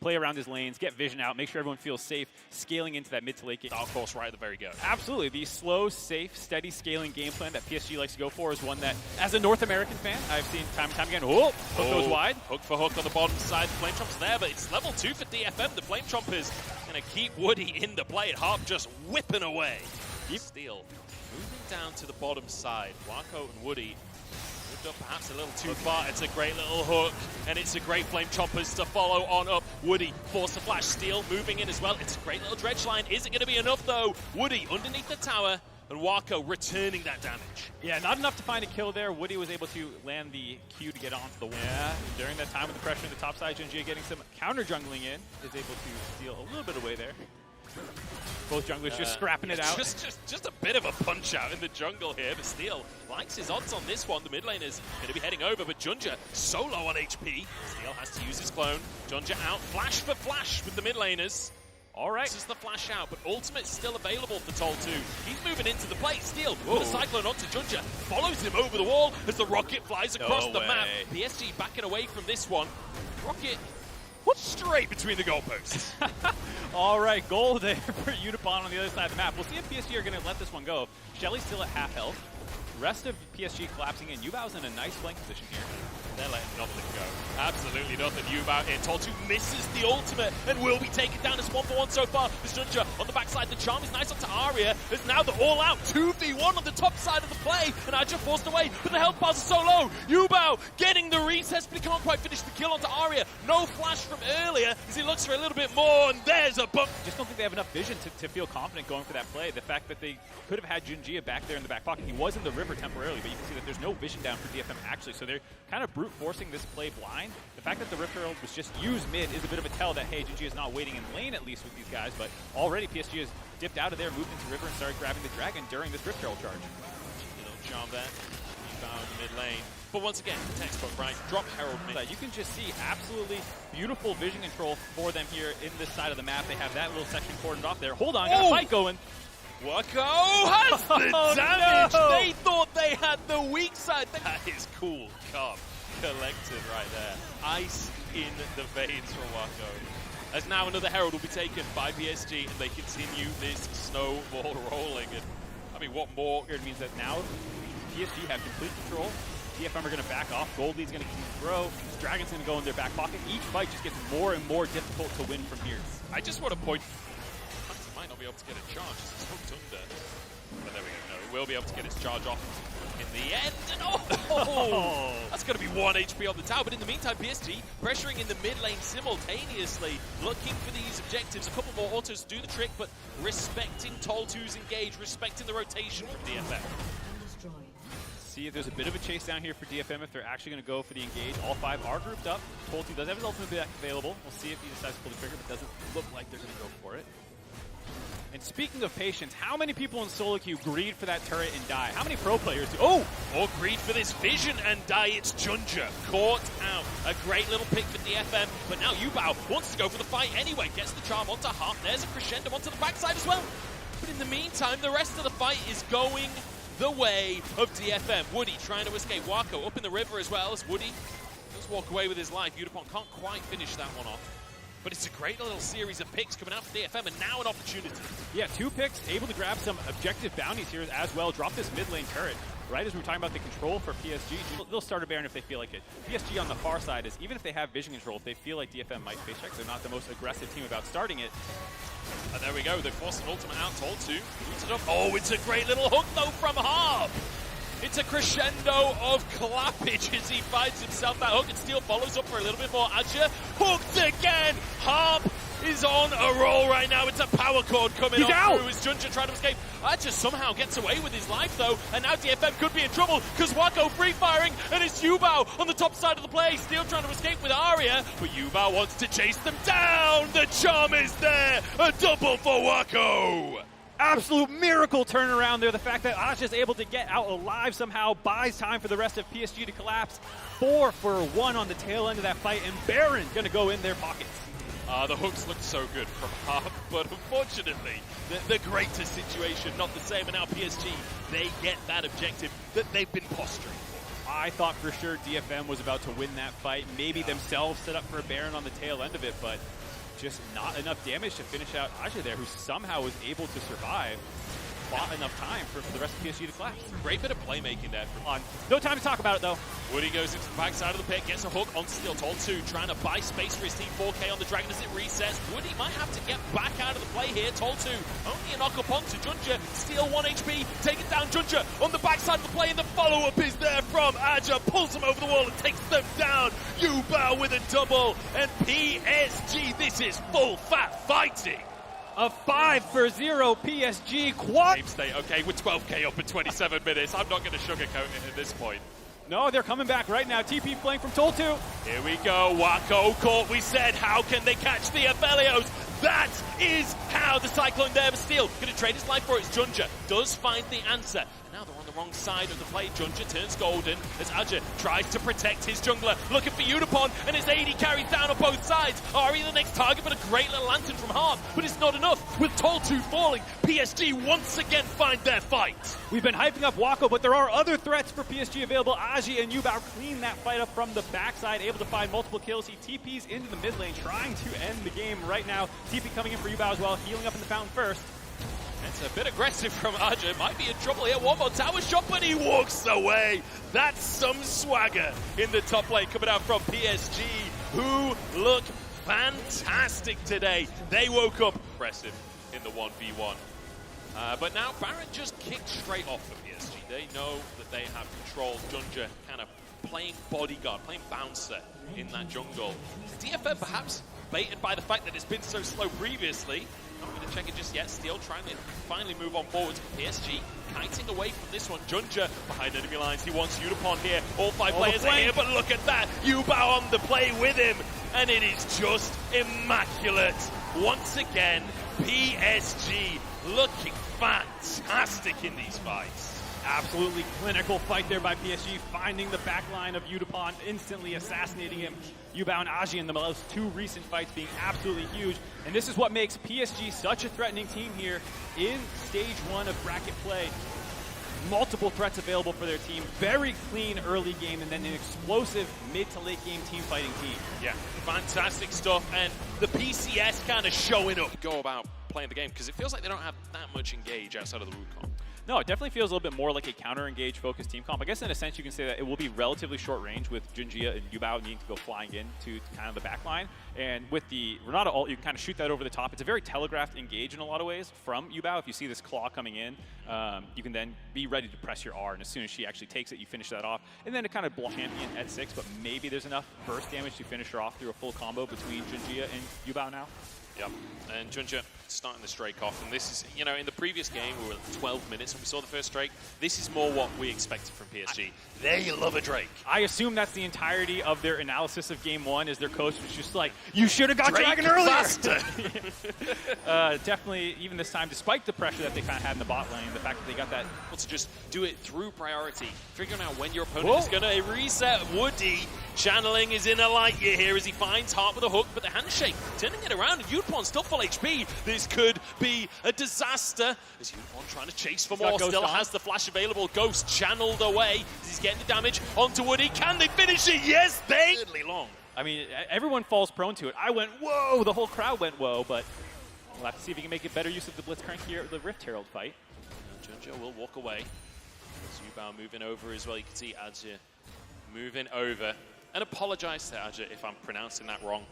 play around his lanes, get vision out, make sure everyone feels safe, scaling into that mid to late game. Dark horse right at the very go. Absolutely. The slow, safe, steady scaling game plan that PSG likes to go for is one that, as a North American fan, I've seen time and time again. Oh, hook goes wide. Hook for hook on the bottom side. The Flame Chomp's there, but it's level 2 for DFM. The Flame Chomp is going to keep Woody in the play. Harp just whipping away. Steal moving down to the bottom side. Wako and Woody moved up perhaps a little too far. It's a great little hook, and it's a great Flame Chompers to follow on up. Woody forced to flash. Steal moving in as well. It's a great little dredge line. Is it going to be enough though? Woody underneath the tower, and Wako returning that damage. Yeah, not enough to find a kill there. Woody was able to land the Q to get onto the win. Yeah, during that time with the pressure in the top side, Junjie getting some counter jungling in, is able to steal a little bit away there. Both junglers just scrapping it out. Just a bit of a punch out in the jungle here. But Steel likes his odds on this one. The mid lane is going to be heading over, but Junja so low on HP. Steel has to use his clone. Junja out, flash for flash with the mid laners. All right, this is the flash out, but ultimate's still available for Tol 2. He's moving into the play. Steel put a cyclone onto Junja, follows him over the wall as the rocket flies across the map. PSG backing away from this one. Rocket straight between the goalposts. All right, goal there for Unipon on the other side of the map. We'll see if PSG are going to let this one go. Shelly's still at half health. Rest of PSG collapsing in. Yubao's in a nice flank position here. They're letting nothing go. Absolutely nothing. Yubao in. Tol 2 misses the ultimate and will be taken down as 1-for-1 so far. There's Junja on the backside. The charm is nice onto Arya. It's now the all-out 2v1 on the top side of the play. And Aja forced away, but the health bars are so low. Yubao getting the recess, but he can't quite finish the kill onto Arya. No flash from earlier as he looks for a little bit more, and there's a bump. Just don't think they have enough vision to feel confident going for that play. The fact that they could have had Junjie back there in the back pocket. He was in the river temporarily, but you can see that there's no vision down for DFM actually, so they're kind of brute forcing this play blind. The fact that the Rift Herald was just used mid is a bit of a tell that, hey, Junjie is not waiting in lane at least with these guys, but already PSG has dipped out of there, moved into river, and started grabbing the dragon during this Rift Herald charge. Little charm there. Found the mid lane. But once again, textbook, right? Drop Herald mid. You can just see absolutely beautiful vision control for them here in this side of the map. They have that little section cordoned off there. Hold on, got a fight going. Wako has the damage. No. They thought they had the weak side. That is cool. Calm. Collected right there. Ice in the veins for Wako. As now another Herald will be taken by PSG, and they continue this snowball rolling. And I mean, what more? It means that now PSG have complete control. DFM are going to back off. Gold lead's going to continue to grow. Dragon's going to go in their back pocket. Each fight just gets more and more difficult to win from here. I just want to point. Hunter might not be able to get a charge. It's hooked under. But there we go. No, it will be able to get its charge off in the end. And that's going to be 1 HP on the tower. But in the meantime, PSG pressuring in the mid lane simultaneously, looking for these objectives. A couple more autos do the trick, but respecting Tol 2's engage, respecting the rotation from DFM. See if there's a bit of a chase down here for DFM if they're actually going to go for the engage. All 5 are grouped up. Tol 2 does have his ultimate back available. We'll see if he decides to pull the trigger, but doesn't look like they're going to go for it. And speaking of patience, how many people in solo queue greed for that turret and die? How many pro players do? Or greed for this vision and die? It's Junja caught out. A great little pick for DFM, but now Yubao wants to go for the fight anyway. Gets the charm onto Harp. There's a crescendo onto the backside as well. But in the meantime, the rest of the fight is going the way of DFM. Woody trying to escape. Wako up in the river as well as Woody does walk away with his life. Unipon can't quite finish that one off. But it's a great little series of picks coming out for DFM, and now an opportunity. Yeah, 2 picks, able to grab some objective bounties here as well. Drop this mid lane turret. Right as we were talking about the control for PSG, they'll start a Baron if they feel like it. PSG on the far side is, even if they have vision control, if they feel like DFM might face check, they're not the most aggressive team about starting it. And there we go, they forced an ultimate out, Tol 2. Oh, it's a great little hook though from Harp. It's a crescendo of clappage as he finds himself that hook, and Steel follows up for a little bit more. Aja hooked again. Harp is on a roll right now. It's a power chord coming on through as Junja trying to escape. Aja somehow gets away with his life though, and now DFM could be in trouble because Wako free firing, and it's Yubao on the top side of the play. Steel trying to escape with Arya, but Yubao wants to chase them down. The charm is there. A double for Wako. Absolute miracle turnaround there. The fact that Aja's able to get out alive somehow buys time for the rest of PSG to collapse. 4 for 1 on the tail end of that fight, and Baron going to go in their pockets. The hooks looked so good from Harp, but unfortunately, the greater situation, not the same. And now PSG, they get that objective that they've been posturing. I thought for sure DFM was about to win that fight. Maybe themselves set up for a Baron on the tail end of it, but just not enough damage to finish out Aja there, who somehow was able to survive. Bought enough time for the rest of PSG to collapse. Great bit of playmaking there. No time to talk about it, though. Woody goes into the backside of the pit, gets a hook onto Steel. Tol2 trying to buy space for his team. 4K on the Dragon as it resets. Woody might have to get back out of the play here. Tol2 only a knock up onto Junja. Steel 1 HP, taking down Junja on the backside of the play, and the follow-up is there from Aja. Pulls him over the wall and takes them down. Yubao with a double, and PSG, this is full fat fighting. A 5-0 PSG quad. Game state, okay, with 12K up in 27 minutes. I'm not going to sugarcoat it at this point. No, they're coming back right now. TP playing from Tol2. Here we go. Wako caught. We said, how can they catch the Aphelios? That is how the Cyclone there, but Steel going to trade his life for it. Junja does find the answer. Now they're on the wrong side of the play. Junja turns golden as Aja tries to protect his jungler. Looking for Unipon, and his AD carries down on both sides. Ari the next target, but a great little lantern from Harp. But it's not enough. With Tol2 falling, PSG once again find their fight. We've been hyping up Wako, but there are other threats for PSG available. Aji and Yubao clean that fight up from the backside, able to find multiple kills. He TPs into the mid lane, trying to end the game right now. TP coming in for Yubao as well, healing up in the fountain first. It's a bit aggressive from Aja. Might be in trouble here. One more tower shot, but he walks away. That's some swagger in the top lane coming out from PSG, who look fantastic today. They woke up impressive in the 1v1. But now Baron just kicked straight off for PSG. They know that they have control. Junja kind of playing bodyguard, playing bouncer in that jungle. DFM perhaps baited by the fact that it's been so slow previously. Not going to check it just yet. Steel trying to finally move on forwards. PSG kiting away from this one. Junja behind enemy lines. He wants Unipon here. All five players are here, but look at that. Yubao on the play with him. And it is just immaculate. Once again, PSG looking fantastic in these fights. Absolutely clinical fight there by PSG, finding the back line of Udupon, instantly assassinating him. Yubao and Aji in the most two recent fights being absolutely huge. And this is what makes PSG such a threatening team here in stage 1 of bracket play. Multiple threats available for their team. Very clean early game, and then an explosive mid to late game team fighting team. Yeah, fantastic stuff. And the PCS kind of showing up. Go about playing the game, because it feels like they don't have that much engage outside of the Wukong. No, it definitely feels a little bit more like a counter-engage focused team comp. I guess in a sense you can say that it will be relatively short range with Junjia and Yubao needing to go flying in to kind of the back line. And with the Renata ult, you can kind of shoot that over the top. It's a very telegraphed engage in a lot of ways from Yubao. If you see this claw coming in, you can then be ready to press your R, and as soon as she actually takes it, you finish that off. And then to kind of block champion at 6, but maybe there's enough burst damage to finish her off through a full combo between Junjia and Yubao now. Yep, and Junja starting the streak off, and this is, you know, in the previous game we were at 12 minutes when we saw the first Drake. This is more what we expected from PSG. They love a Drake. I assume that's the entirety of their analysis of game 1, is their coach was just like, you should have got Dragon earlier! Faster! Definitely, even this time, despite the pressure that they kind of had in the bot lane, the fact that they got that... To just do it through priority, figuring out when your opponent is going to reset. Woody channeling is in a light year here as he finds Heart with a hook, but the handshake turning it around, and Yupon still full HP. This could be a disaster as Yupon trying to chase for more. Still has the flash available. Ghost channeled away as he's getting the damage onto Woody. Can they finish it? Yes, they... long. I mean, everyone falls prone to it. I went, whoa! The whole crowd went, whoa, but we'll have to see if he can make a better use of the Blitzcrank here at the Rift Herald fight. Junja will walk away. Zubao moving over as well. You can see Adja moving over. And apologize to Adja if I'm pronouncing that wrong.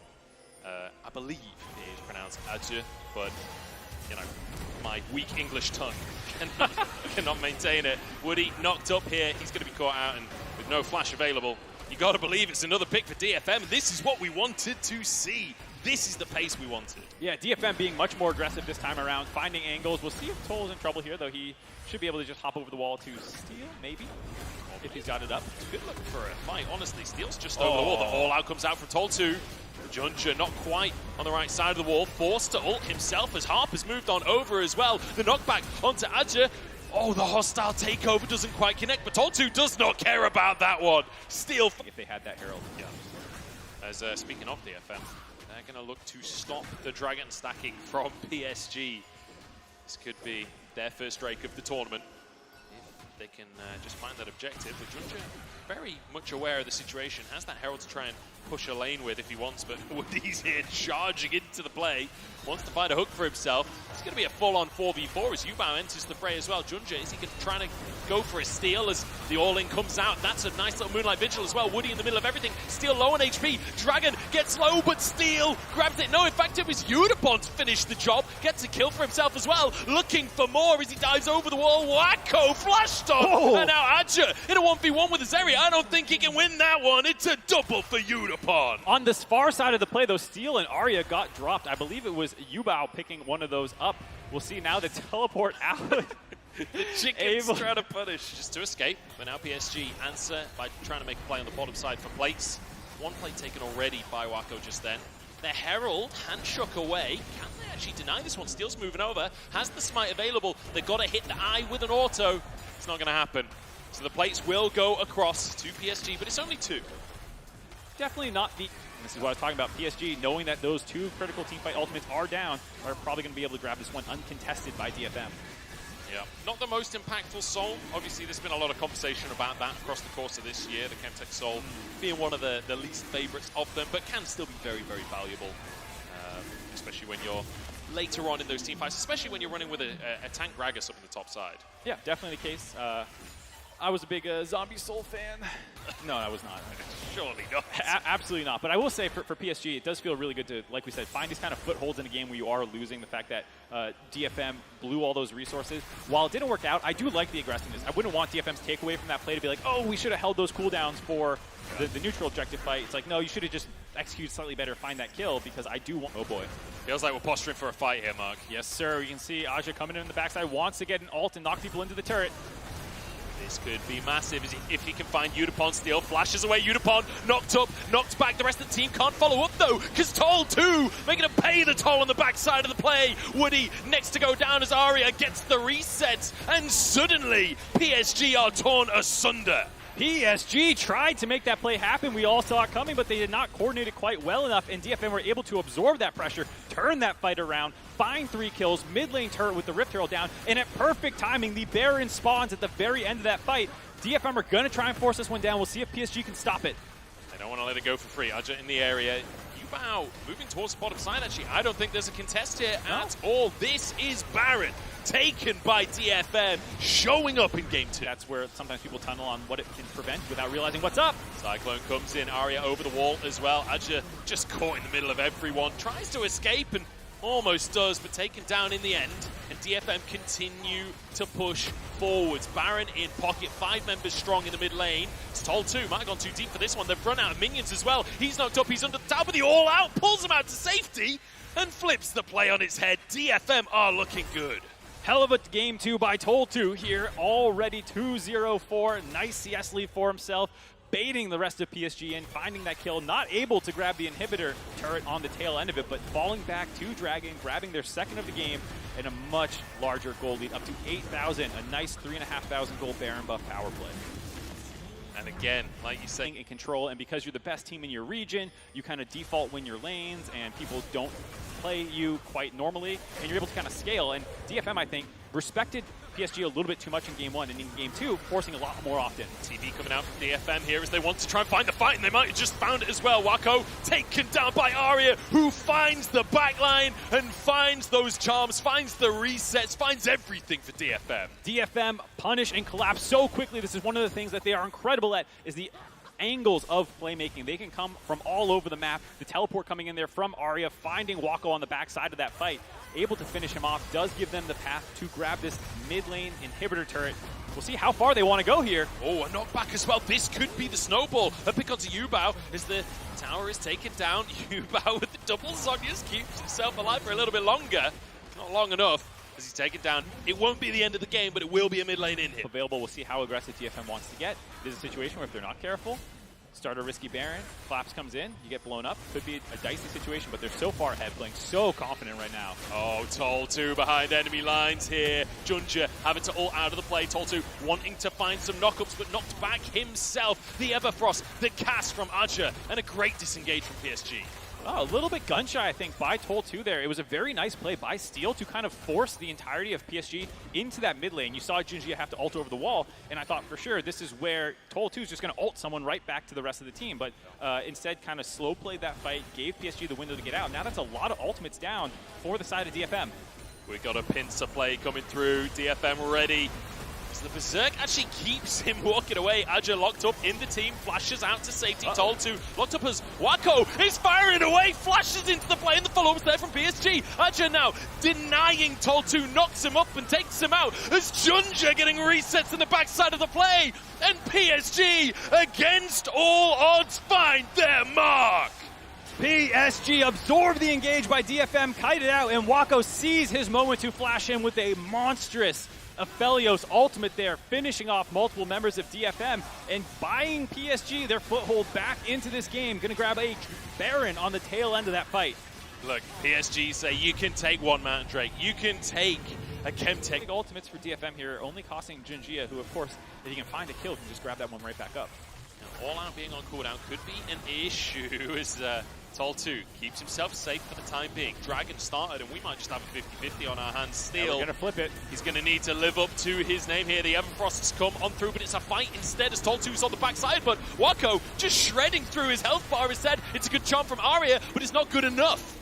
I believe it is pronounced Adja, but, you know, my weak English tongue cannot maintain it. Woody knocked up here. He's going to be caught out, and with no flash available, you got to believe it's another pick for DFM. This is what we wanted to see. This is the pace we wanted. Yeah, DFM being much more aggressive this time around, finding angles. We'll see if Toll's in trouble here, though he should be able to just hop over the wall to steal, maybe, if he's got it up. Good looking for a fight, honestly. Steel's just over the wall. The all-out comes out from Tol2. Junja not quite on the right side of the wall, forced to ult himself as Harp has moved on over as well. The knockback onto Adja. Oh, the hostile takeover doesn't quite connect, but Tol2 does not care about that one. Steel. If they had that Herald. Yeah. As speaking of DFM, they're going to look to stop the Dragon stacking from PSG. This could be their first Drake of the tournament. If they can just find that objective. But Junja, very much aware of the situation, has that Herald to try and push a lane with if he wants, but Woody's here charging into the play. Wants to find a hook for himself. It's going to be a full-on 4v4 as Yubao enters the fray as well. Junja, is he trying to go for a steal as the all-in comes out? That's a nice little Moonlight Vigil as well. Woody in the middle of everything. Steel low on HP. Dragon gets low, but Steel grabs it. No, in fact, it was Unipon to finish the job. Gets a kill for himself as well. Looking for more as he dives over the wall. Wacko flash stone. Oh. And now Adja in a 1v1 with Azeri. I don't think he can win that one. It's a double for Unipon. On this far side of the play, though, Steel and Arya got dropped. I believe it was Yubao picking one of those up. We'll see now the teleport out. The chicken's trying to punish just to escape. But now PSG answer by trying to make a play on the bottom side for plates. One plate taken already by Wacko just then. The Herald handshook away. Can they actually deny this one? Steel's moving over. Has the smite available. They've got to hit the eye with an auto. It's not going to happen. So the plates will go across to PSG, but it's only 2. Definitely not the... This is what I was talking about. PSG, knowing that those 2 critical teamfight ultimates are down, are probably going to be able to grab this one uncontested by DFM. Yeah, not the most impactful Soul. Obviously, there's been a lot of conversation about that across the course of this year. The Chemtech Soul being one of the least favorites of them, but can still be very, very valuable, especially when you're later on in those team fights, especially when you're running with a tank Gragas up in the top side. Yeah, definitely the case. I was a big Zombie Soul fan. No, I was not. Surely not. Absolutely not. But I will say for PSG, it does feel really good to, like we said, find these kind of footholds in a game where you are losing. The fact that DFM blew all those resources. While it didn't work out, I do like the aggressiveness. I wouldn't want DFM's takeaway from that play to be like, oh, we should have held those cooldowns for the neutral objective fight. It's like, no, you should have just executed slightly better, find that kill, because I do want... Oh, boy. Feels like we're posturing for a fight here, Mark. Yes, sir. You can see Aja coming in the backside, wants to get an ult and knock people into the turret. This could be massive if he can find Unipon. Steel flashes away. Unipon knocked up, knocked back. The rest of the team can't follow up though, because Toll too, making him pay the toll on the backside of the play. Woody next to go down as Arya gets the resets, and suddenly PSG are torn asunder. PSG tried to make that play happen. We all saw it coming, but they did not coordinate it quite well enough, and DFM were able to absorb that pressure, turn that fight around, find 3 kills, mid lane turret with the Rift Herald down, and at perfect timing, the Baron spawns at the very end of that fight. DFM are going to try and force this one down. We'll see if PSG can stop it. They don't want to let it go for free. Aja in the area. Yubao moving towards the bottom side, actually. I don't think there's a contest here at all. This is Baron, taken by DFM, showing up in game 2. That's where sometimes people tunnel on what it can prevent without realizing what's up. Cyclone comes in, Arya over the wall as well. Aja just caught in the middle of everyone, tries to escape and almost does, but taken down in the end. And DFM continue to push forwards. Baron in pocket, 5 members strong in the mid lane. It's Toll 2, might have gone too deep for this one. They've run out of minions as well. He's knocked up, he's under the tower, but the all out pulls him out to safety and flips the play on its head. DFM are looking good. Hell of a game 2 by Toll 2 here, already 2-0-4. Nice CS lead for himself, baiting the rest of PSG in, finding that kill, not able to grab the inhibitor turret on the tail end of it, but falling back to Dragon, grabbing their second of the game, and a much larger gold lead, up to 8,000, a nice 3,500 gold Baron buff power play. And again, like you said, in control, and because you're the best team in your region, you kind of default win your lanes, and people don't play you quite normally, and you're able to kind of scale. And DFM, I think, respected PSG a little bit too much in game 1, and in game 2, forcing a lot more often. TV coming out from DFM here as they want to try and find the fight, and they might have just found it as well. Wacko taken down by Arya, who finds the backline and finds those charms, finds the resets, finds everything for DFM. DFM punish and collapse so quickly. This is one of the things that they are incredible at, is the angles of playmaking. They can come from all over the map. The teleport coming in there from Arya, finding Wacko on the backside of that fight, able to finish him off, does give them the path to grab this mid lane inhibitor turret. We'll see how far they want to go here. Oh, a knockback as well. This could be the snowball. A pick onto Yubao as the tower is taken down. Yubao with the double Zhonya's keeps himself alive for a little bit longer. Not long enough as he's taken down. It won't be the end of the game, but it will be a mid lane in hit. Available, we'll see how aggressive DFM wants to get. It is a situation where if they're not careful, start a risky Baron, Collapse comes in, you get blown up. Could be a dicey situation, but they're so far ahead, playing so confident right now. Oh, Toll 2 behind enemy lines here. Junja having to ult out of the play. Toll 2 wanting to find some knockups, but knocked back himself. The Everfrost, the cast from Aja, and a great disengage from PSG. Oh, a little bit gun-shy, I think, by Tol2 there. It was a very nice play by Steel to kind of force the entirety of PSG into that mid lane. You saw Junji have to ult over the wall, and I thought for sure this is where Tol2 is just going to ult someone right back to the rest of the team. But instead kind of slow played that fight, gave PSG the window to get out. Now that's a lot of ultimates down for the side of DFM. We got a pincer play coming through. DFM ready. The Berserk actually keeps him walking away. Aja locked up in the team, flashes out to safety. Tol2 locked up as Wako is firing away, flashes into the play, and the follow-up's there from PSG. Aja now denying Tol2, knocks him up and takes him out as Junja getting resets in the backside of the play. And PSG, against all odds, find their mark. PSG absorbed the engage by DFM, kited out, and Wako sees his moment to flash in with a monstrous Aphelios ultimate there, finishing off multiple members of DFM and buying PSG their foothold back into this game. Gonna grab a Baron on the tail end of that fight. Look, PSG say you can take one Mountain Drake, you can take a Chemtech. Ultimates for DFM here, only costing Junjia, who of course, if he can find a kill, can just grab that one right back up. Now, all out being on cooldown could be an issue as Tol2 keeps himself safe for the time being. Dragon started, and we might just have a 50-50 on our hands. Steel, yeah, we're gonna flip it. He's gonna need to live up to his name here. The Everfrost has come on through, but it's a fight instead as Tol2's on the backside. But Wako just shredding through his health bar. Instead, it's a good charm from Arya, but it's not good enough.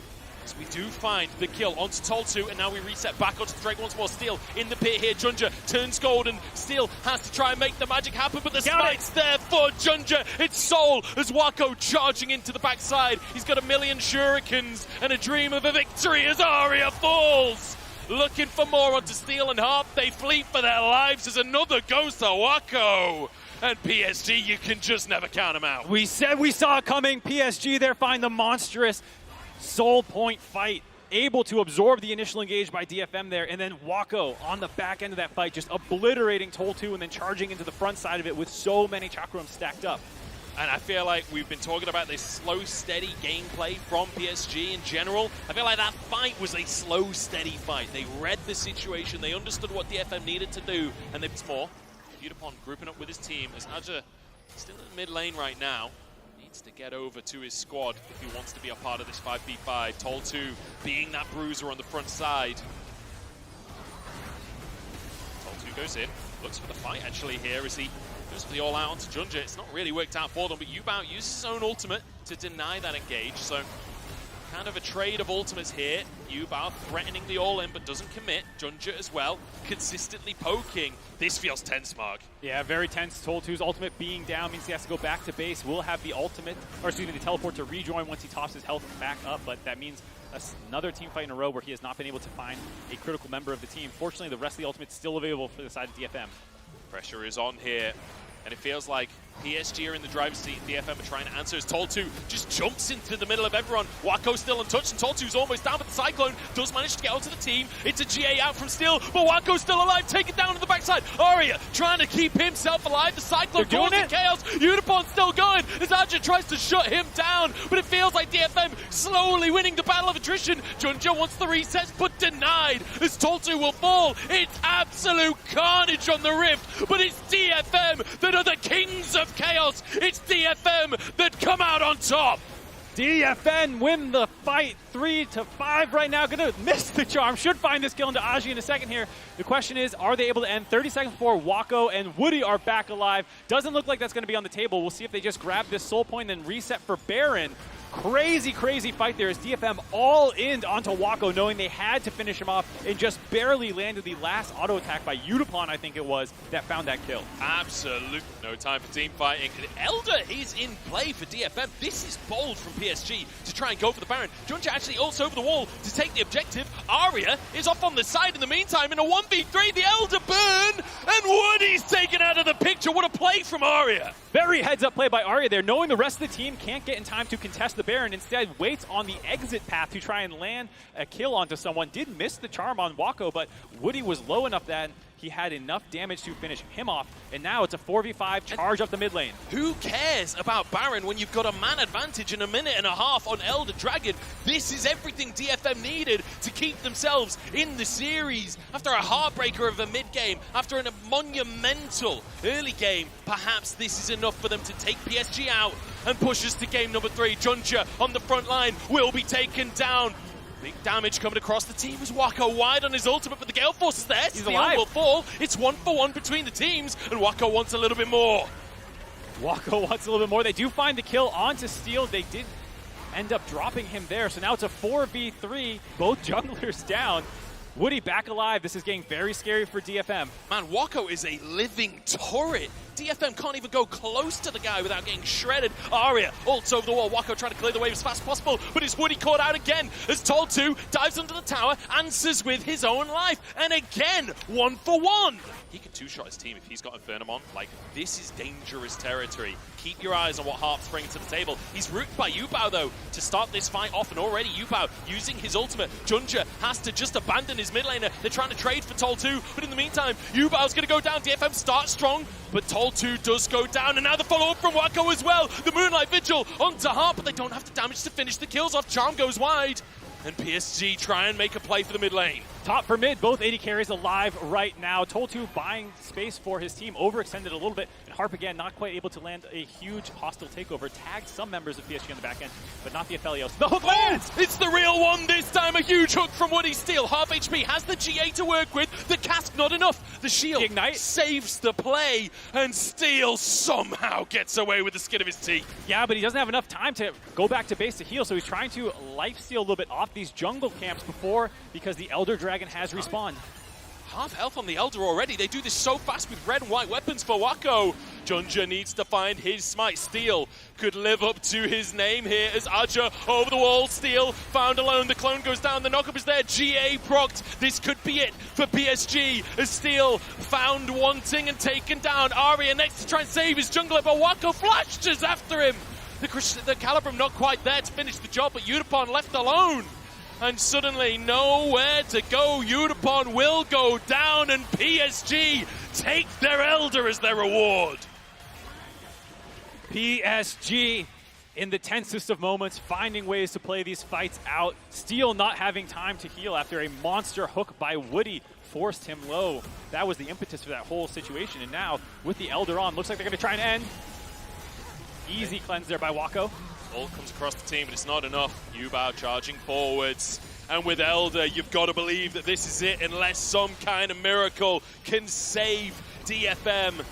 So we do find the kill onto Tol2, and now we reset back onto the Drake once more. Steel in the pit here. Junja turns gold, and Steel has to try and make the magic happen, but the smite's there for Junja. It's Soul as Wako charging into the backside. He's got a million shurikens and a dream of a victory as Arya falls. Looking for more onto Steel and Harp. They flee for their lives as another goes to Wako. And PSG, you can just never count them out. We said we saw it coming. PSG there find the monstrous Soul Point fight, able to absorb the initial engage by DFM there, and then Wako on the back end of that fight, just obliterating Tol2 and then charging into the front side of it with so many chakrams stacked up. And I feel like we've been talking about this slow, steady gameplay from PSG in general. I feel like that fight was a slow, steady fight. They read the situation, they understood what DFM needed to do, and it's more. Udapon grouping up with his team as Aja still in the mid lane right now. To get over to his squad if he wants to be a part of this 5v5. Tol2 being that bruiser on the front side. Tol2 goes in, looks for the fight actually here as he goes for the all-out onto Junja. It's not really worked out for them, but Yubao uses his own ultimate to deny that engage, so kind of a trade of ultimates here. Yubao threatening the all-in but doesn't commit. Junja as well, consistently poking. This feels tense, Mark. Yeah, very tense. Tol2's ultimate being down means he has to go back to base. Will have the ultimate, or excuse me, the teleport to rejoin once he tops his health back up, but that means another team fight in a row where he has not been able to find a critical member of the team. Fortunately, the rest of the ultimate's still available for the side of DFM. Pressure is on here, and it feels like PSG are in the driver's seat. DFM are trying to answer as Tol2 just jumps into the middle of everyone. Wako still untouched, and Tol2's almost down, but the Cyclone does manage to get onto the team. It's a GA out from Steel, but Wako's still alive, taken down on the backside. Arya trying to keep himself alive. The Cyclone causing chaos. Unicorn's still going as Aja tries to shut him down, but it feels like DFM slowly winning the battle of attrition. Junja wants the resets, but denied as Tol2 will fall. It's absolute carnage on the Rift, but it's DFM that are the kings of chaos. It's DFM that come out on top. DFM win the fight 3-5 right now. Gonna miss the charm. Should find this kill into Aji in a second here. The question is, are they able to end? 30 seconds before Wako and Woody are back alive. Doesn't look like that's going to be on the table. We'll see if they just grab this soul point and then reset for Baron. Crazy, crazy fight there as DFM all in onto Wako, knowing they had to finish him off and just barely landed the last auto attack by Udapon, I think it was, that found that kill. Absolute no time for team fighting. Elder is in play for DFM. This is bold from PSG to try and go for the Baron. Junja actually ults over the wall to take the objective. Arya is off on the side in the meantime in a 1v3. The Elder burn, and Woody's taken out of the picture. What a play from Arya. Very heads-up play by Arya there, knowing the rest of the team can't get in time to contest the Baron. Instead, waits on the exit path to try and land a kill onto someone. Did miss the charm on Wako, but Woody was low enough that he had enough damage to finish him off, and now it's a 4v5 charge up the mid lane. Who cares about Baron when you've got a man advantage in a minute and a half on Elder Dragon? This is everything DFM needed to keep themselves in the series. After a heartbreaker of a mid-game, after a monumental early game, perhaps this is enough for them to take PSG out and push us to game number 3. Junja on the front line will be taken down. Big damage coming across the team as Wako wide on his ultimate, but the Gale Force is there. He's Steel alive. will fall. It's 1-for-1 between the teams, and Wako wants a little bit more. Wako wants a little bit more. They do find the kill onto Steel. They did end up dropping him there, so now it's a 4v3. Both junglers down. Woody back alive. This is getting very scary for DFM. Man, Wako is a living turret. DFM can't even go close to the guy without getting shredded. Arya ults over the wall. Wako trying to clear the wave as fast as possible, but it's Woody caught out again as Told 2 dives under the tower, answers with his own life, and again, 1-for-1. He can two-shot his team if he's got Infernum on. Like, this is dangerous territory. Keep your eyes on what Harp's bringing to the table. He's rooted by Yubao, though, to start this fight off, and already Yubao using his ultimate. Junja has to just abandon his mid laner. They're trying to trade for Told 2, but in the meantime, Yubao's going to go down. DFM starts strong, but Told 2 does go down, and now the follow-up from Wako as well. The Moonlight Vigil onto Harp, but they don't have the damage to finish the kills off. Charm goes wide, and PSG try and make a play for the mid lane. Top for mid, both 80 carries alive right now. Told 2 buying space for his team, overextended a little bit, and Harp again not quite able to land a huge hostile takeover. Tagged some members of PSG on the back end, but not the Aphelios. The hook lands! It's the real one this time, a huge hook from Woody. Steel, half HP, has the GA to work with, the cask not enough. The shield Ignite saves the play, and Steel somehow gets away with the skin of his teeth. Yeah, but he doesn't have enough time to go back to base to heal, so he's trying to lifesteal a little bit off these jungle camps before, because the Elder Dragon has respawned. Half health on the Elder already. They do this so fast with red and white weapons for Wako. Junja needs to find his smite. Steel could live up to his name here as Aja over the wall. Steel found alone. The clone goes down. The knockup is there. GA procced. This could be it for PSG as Steel found wanting and taken down. Arya next to try and save his jungler, but Wako flashes after him. The Calibrum not quite there to finish the job, but Udapon left alone. And suddenly nowhere to go. Udapon will go down, and PSG take their Elder as their reward. PSG in the tensest of moments, finding ways to play these fights out. Steel not having time to heal after a monster hook by Woody forced him low. That was the impetus for that whole situation. And now with the Elder on, looks like they're going to try and end. Easy cleanse there by Wako. Ult comes across the team, but it's not enough. Yubao charging forwards. And with Elder, you've got to believe that this is it, unless some kind of miracle can save DFM.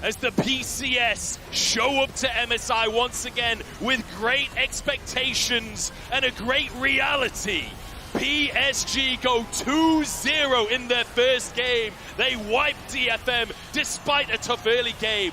As the PCS show up to MSI once again with great expectations and a great reality. PSG go 2-0 in their first game. They wipe DFM despite a tough early game.